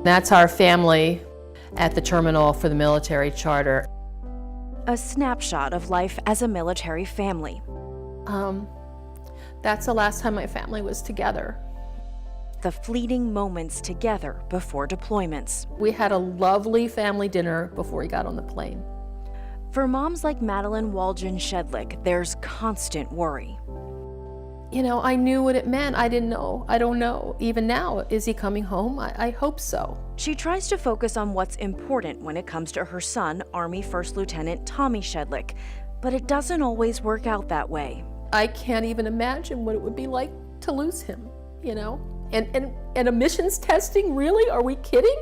That's our family at the terminal for the military charter. A snapshot of life as a military family. That's the last time my family was together. The fleeting moments together before deployments. We had a lovely family dinner before we got on the plane. For moms like Madeline Walgen Shedlick, there's constant worry. You know, I knew what it meant. I didn't know. I don't know. Even now, is he coming home? I hope so. She tries to focus on what's important when it comes to her son, Army First Lieutenant Tommy Shedlick, but it doesn't always work out that way. I can't even imagine what it would be like to lose him, you know? And emissions testing, really? Are we kidding?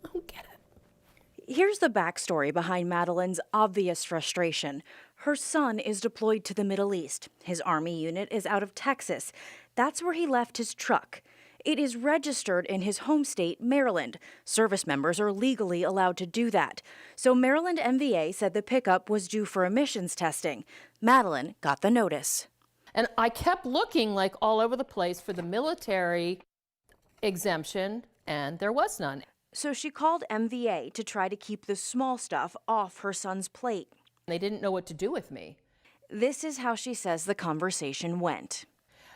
I don't get it. Here's the backstory behind Madeline's obvious frustration. Her son is deployed to the Middle East. His Army unit is out of Texas. That's where he left his truck. It is registered in his home state, Maryland. Service members are legally allowed to do that. So Maryland MVA said the pickup was due for emissions testing. Madeline got the notice. And I kept looking like all over the place for the military exemption, and there was none. So she called MVA to try to keep the small stuff off her son's plate. They didn't know what to do with me. This is how she says the conversation went.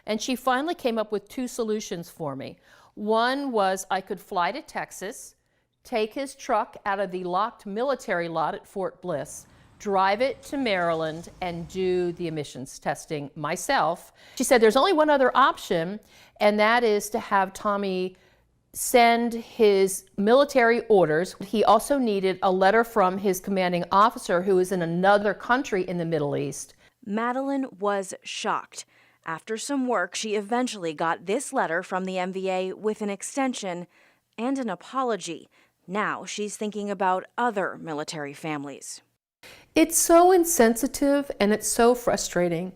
And she finally came up with two solutions for me. One was I could fly to Texas, take his truck out of the locked military lot at Fort Bliss, drive it to Maryland, and do the emissions testing myself. She said there's only one other option, and that is to have Tommy send his military orders. He also needed a letter from his commanding officer who is in another country in the Middle East. Madeline was shocked. After some work, she eventually got this letter from the MVA with an extension and an apology. Now she's thinking about other military families. It's so insensitive and it's so frustrating.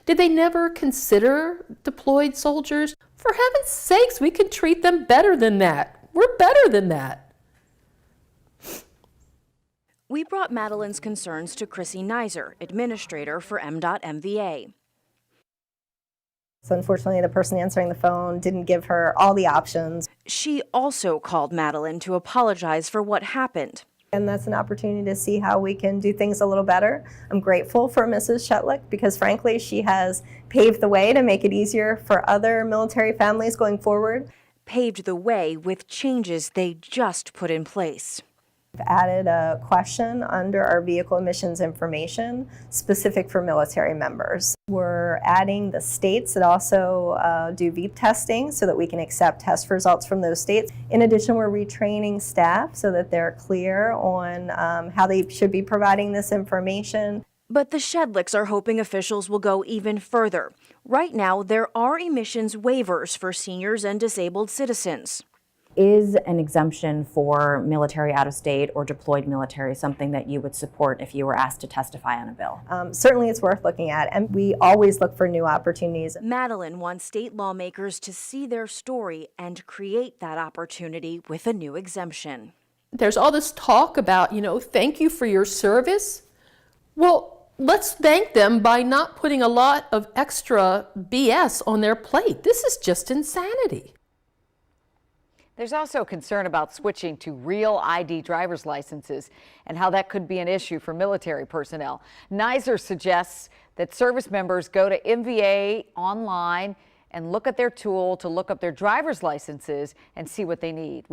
Did they never consider deployed soldiers? For heaven's sakes, we could treat them better than that. We're better than that. We brought Madeline's concerns to Chrissy Nizer, administrator for M.MVA. So unfortunately, the person answering the phone didn't give her all the options. She also called Madeline to apologize for what happened. And that's an opportunity to see how we can do things a little better. I'm grateful for Mrs. Shedlick because frankly, she has paved the way to make it easier for other military families going forward. Paved the way with changes they just put in place. We've added a question under our vehicle emissions information specific for military members. We're adding the states that also do VEEP testing so that we can accept test results from those states. In addition, we're retraining staff so that they're clear on how they should be providing this information. But the Shedlicks are hoping officials will go even further. Right now, there are emissions waivers for seniors and disabled citizens. Is an exemption for military out of state or deployed military something that you would support if you were asked to testify on a bill? Certainly it's worth looking at, and we always look for new opportunities. Madeline wants state lawmakers to see their story and create that opportunity with a new exemption. There's all this talk about, thank you for your service. Well, let's thank them by not putting a lot of extra BS on their plate. This is just insanity. There's also concern about switching to real ID driver's licenses and how that could be an issue for military personnel. Nizer suggests that service members go to MVA online and look at their tool to look up their driver's licenses and see what they need.